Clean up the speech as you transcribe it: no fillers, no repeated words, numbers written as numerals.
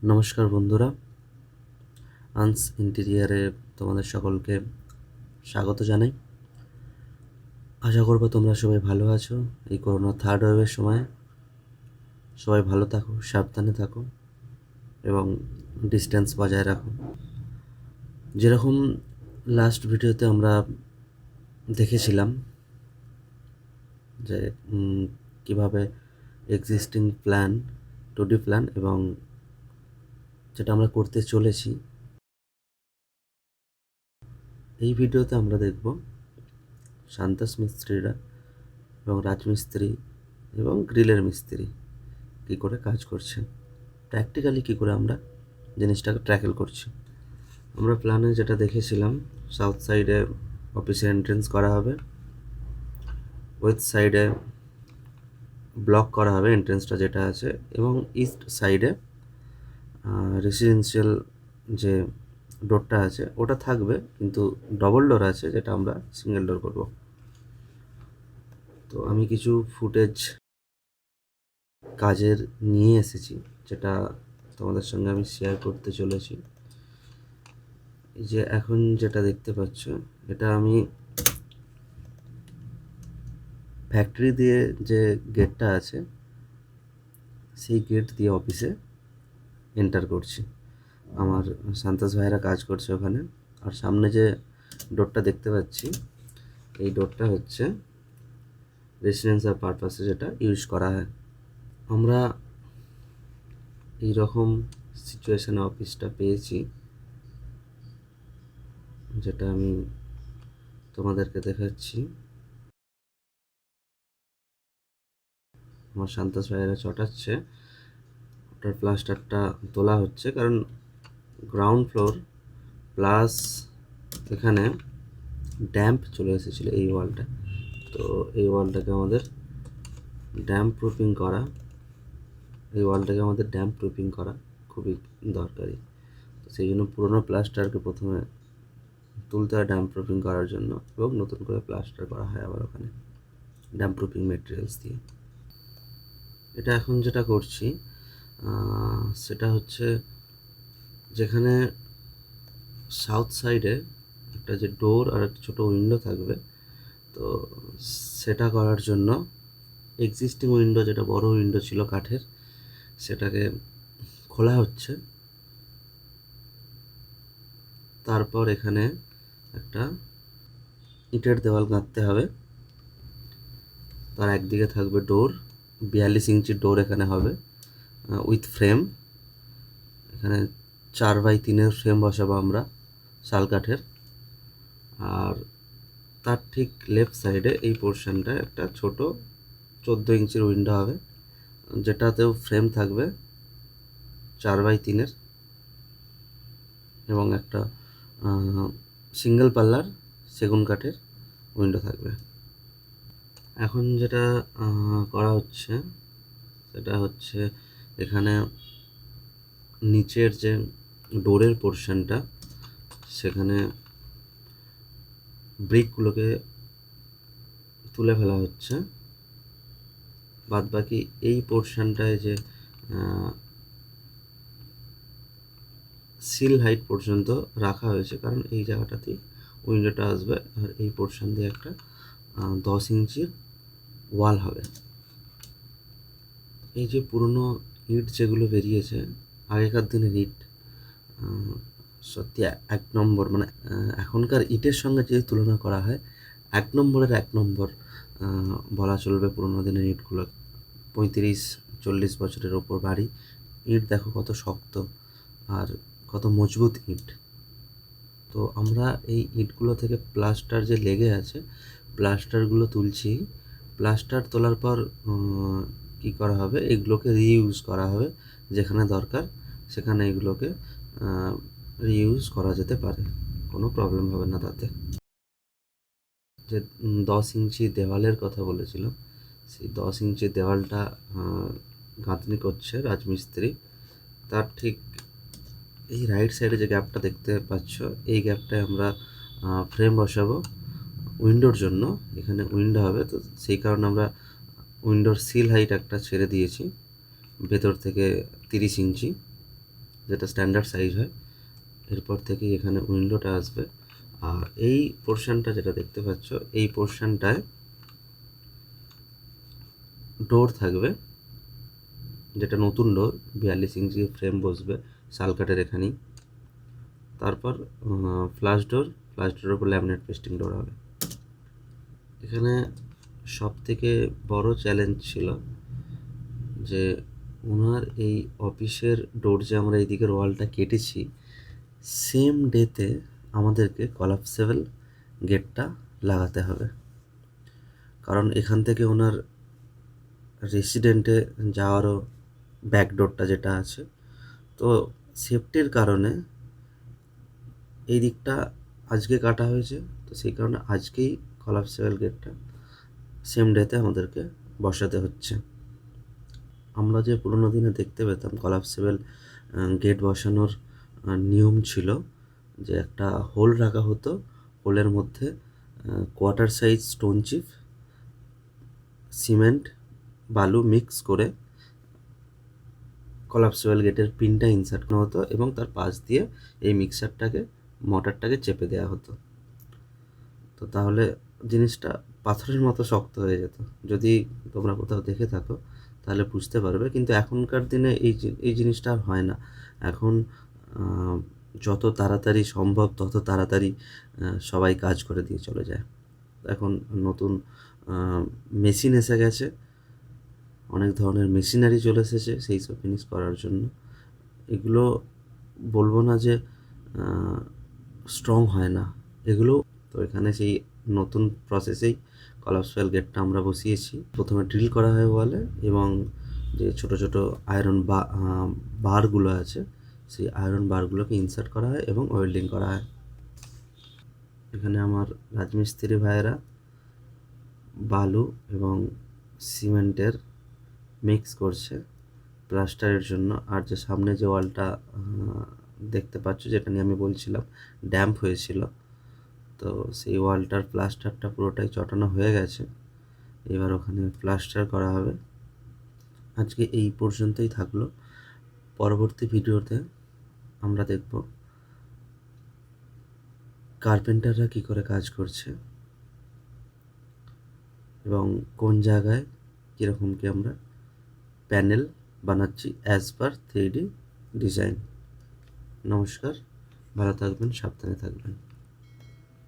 নমস্কার বন্ধুরা, আনস ইন্টেরিয়ারে তোমাদের সকলকে স্বাগত জানাই। আশা করব তোমরা সবাই ভালো আছো। এই করোনা থার্ড ওয়েভের সময় সবাই ভালো থাকো, সাবধানে থাকো এবং ডিস্টেন্স বজায় রাখো। যেরকম লাস্ট ভিডিওতে আমরা দেখেছিলাম যে কিভাবে এক্সিস্টিং প্ল্যান, 2D প্ল্যান এবং যেটা আমরা করতে চলেছি, এই ভিডিওতে আমরা দেখব সান্তাস মিস্ত্রিরা এবং রাজমিস্ত্রি এবং গ্রিলের মিস্ত্রি কী করে কাজ করছে, প্র্যাকটিক্যালি কী করে আমরা জিনিসটাকে ট্র্যাকেল করছি। আমরা প্ল্যানে যেটা দেখেছিলাম, সাউথ সাইডে অফিসের এন্ট্রেন্স করা হবে, ওয়েস্ট সাইডে ব্লক করা হবে এন্ট্রেন্সটা যেটা আছে, এবং ইস্ট সাইডে রেসিডেন্সিয়াল যে ডোরটা আছে ওটা থাকবে, কিন্তু ডবল ডোর আছে যেটা আমরা সিঙ্গেল ডোর করব। তো আমি কিছু ফুটেজ কাজের নিয়ে এসেছি, যেটা তোমাদের সঙ্গে আমি শেয়ার করতে চলেছি। এই যে এখন যেটা দেখতে পাচ্ছ, এটা আমি ফ্যাক্টরি দিয়ে যে গেটটা আছে সেই গেট দিয়ে অফিসে এন্টার করছি। আমার সান্তাস ভাইরা কাজ করছে ওখানে। আর সামনে যে ডোরটা দেখতে পাচ্ছি, এই ডোরটা হচ্ছে রেসিডেন্সিয়াল পারপাসে যেটা ইউজ করা হয়। আমরা এই রকম সিচুয়েশানে অফিসটা পেয়েছি, যেটা আমি তোমাদেরকে দেখাচ্ছি। আমার সান্তাস ভাইয়েরা চটাচ্ছে, ওটার প্লাস্টারটা তোলা হচ্ছে, কারণ গ্রাউন্ড ফ্লোর প্লাস এখানে ড্যাম্প চলে এসেছিলো এই ওয়ালটা। তো এই ওয়ালটাকে আমাদের ড্যাম্প প্রুফিং করা খুবই দরকারি। তো সেই জন্য পুরোনো প্লাস্টারকে প্রথমে তুলতে হয় ড্যাম্প প্রুফিং করার জন্য, এবং নতুন করে প্লাস্টার করা হয় আবার ওখানে ড্যাম্প প্রুফিং মেটেরিয়ালস দিয়ে। এটা এখন যেটা করছি সেটা হচ্ছে, যেখানে সাউথ সাইডে একটা যে ডোর আর একটা ছোটো উইন্ডো থাকবে, তো সেটা করার জন্য এক্সিস্টিং উইন্ডো, যেটা বড় উইন্ডো ছিল কাঠের, সেটাকে খোলা হচ্ছে। তারপর এখানে একটা ইটের দেওয়াল গাঁথতে হবে। তার একদিকে থাকবে ডোর, 42 ইঞ্চির ডোর এখানে হবে উইথ ফ্রেম। এখানে 4x3 ফ্রেম বসাবো আমরা শাল কাঠের। আর তার ঠিক লেফট সাইডে এই পোর্শনটায় একটা ছোট 14 ইঞ্চির উইন্ডো হবে, যেটাতেও ফ্রেম থাকবে 4x3 এবং একটা সিঙ্গেল পাল্লার সেগুন কাঠের উইন্ডো থাকবে। এখন যেটা করা হচ্ছে সেটা হচ্ছে, এখানে নিচের যে ডোরের পোর্শনটা, সেখানে ব্রিকগুলোকে তুলে ফেলা হচ্ছে। বাদবাকি এই পোর্শনটায় যে সিল হাইট পর্যন্ত রাখা হয়েছে, কারণ এই জায়গাটাতেই উইন্ডোটা আসবে, আর এই পোর্শন দিয়ে একটা 10 ইঞ্চির ওয়াল হবে। এই যে পুরনো ইট যেগুলো বেরিয়েছে, আগেকার দিনের ইট সত্যি এক নম্বর, মানে এখনকার ইটের সঙ্গে যদি তুলনা করা হয়, এক নম্বর বলা চলবে পুরোনো দিনের ইটগুলো। 35-40 বছরের ওপর বাড়ি ইট, দেখো কত শক্ত আর কত মজবুত ইট। তো আমরা এই ইটগুলো থেকে প্লাস্টার যে লেগে আছে, প্লাস্টারগুলো তুলছি। প্লাস্টার তোলার পর কী করা হবে, এগুলোকে রিইউজ করা হবে, যেখানে দরকার সেখানে এগুলোকে রিইউজ করা যেতে পারে, কোনো প্রবলেম হবে না তাতে। যে 10 ইঞ্চি দেওয়ালের কথা বলেছিলাম, সেই 10 ইঞ্চি দেওয়ালটা গাঁথনি করছে রাজমিস্ত্রি। তার ঠিক এই রাইট সাইডে যে গ্যাপটা দেখতে পাচ্ছ, এই গ্যাপটায় আমরা ফ্রেম বসাবো উইন্ডোর জন্য। এখানে উইন্ডো হবে, তো সেই কারণে আমরা উইন্ডোর সিল হাইট একটা ছেড়ে দিয়েছি ভেতর থেকে 30 ইঞ্চি। যেটা স্ট্যান্ডার্ড সাইজ হয়। এরপর থেকেই এখানে উইন্ডোটা আসবে। আর এই পোর্শনটা যেটা দেখতে পাচ্ছ, এই পোর্শনটায় ডোর থাকবে, যেটা নতুন ডোর, 42 ইঞ্চি ফ্রেম বসবে শালকাঠের এখানেই। তারপর ফ্লাশ ডোরের উপর ল্যামিনেট পেস্টিং ডোর হবে। এখানে সব থেকে বড় চ্যালেঞ্জ ছিল যে ওনার এই অফিসের ডোর, যে আমরা এই দিকের ওয়ালটা কেটেছি, সেম ডেতে আমাদেরকে কলাপসেবল গেটটা লাগাতে হবে। কারণ এখান থেকে ওনার রেসিডেন্টে যাওয়ারও ব্যাকডোরটা যেটা আছে, তো সেফটির কারণে এই দিকটা আজকে কাটা হয়েছে। তো সেই কারণে আজকেই কলাপসেবল গেটটা সেম ডেতে আমাদেরকে বসাতে হচ্ছে। আমরা যে পুরোনো দিনে দেখতে পেতাম কলাপসেবল গেট বসানোর নিয়ম ছিল যে একটা হোল রাখা হতো, হোলের মধ্যে quarter size stone chip, cement, বালু মিক্স করে কলাপসেবল গেটের পিনটা ইনসার্ট করা হতো এবং তার পাশ দিয়ে এই মিক্সারটাকে, মোটরটাকে চেপে দেওয়া হতো। তো তাহলে জিনিসটা পাথরের মতো শক্ত হয়ে যেত। যদি তোমরা কোথাও দেখে থাকো তাহলে বুঝতে পারবে। কিন্তু এখনকার দিনে এই জিনিসটা আর হয় না। এখন যত তাড়াতাড়ি সম্ভব তত তাড়াতাড়ি সবাই কাজ করে দিয়ে চলে যায়। এখন নতুন মেশিন এসে গেছে, অনেক ধরনের মেশিনারি চলে এসেছে সেই সব জিনিস করার জন্য। এগুলো বলবো না যে স্ট্রং হয় না এগুলো। তো এখানে সেই নতুন প্রসেসেই কলাপসেবল গেটটা আমরা বসিয়েছি। প্রথমে ড্রিল করা হয় ওয়ালে, এবং যে ছোট ছোট আয়রন বারগুলো আছে, সেই আয়রন বারগুলোকে ইনসার্ট করা হয় এবং ওয়েল্ডিং করা হয়। এখানে আমার রাজমিস্ত্রি ভাইয়েরা বালু এবং সিমেন্টের মিক্স করছে প্লাস্টারের জন্য। আর যে সামনে যে ওয়ালটা দেখতে পাচ্ছ, যেটা নিয়ে আমি বলছিলাম ড্যাম্প হয়েছিল, তো সেই ওয়ালটার প্লাস্টারটা পুরোটাই চটানো হয়ে গেছে। এবার ওখানে প্লাস্টার করা হবে। আজকে এই পর্যন্তই থাকলো। পরবর্তী ভিডিওতে আমরা দেখব কার্পেন্টাররা কী করে কাজ করছে এবং কোন জায়গায় কীরকম কি আমরা প্যানেল বানাচ্ছি অ্যাজ পার 3D ডিজাইন। নমস্কার, ভালো থাকবেন, সাবধানে থাকবেন।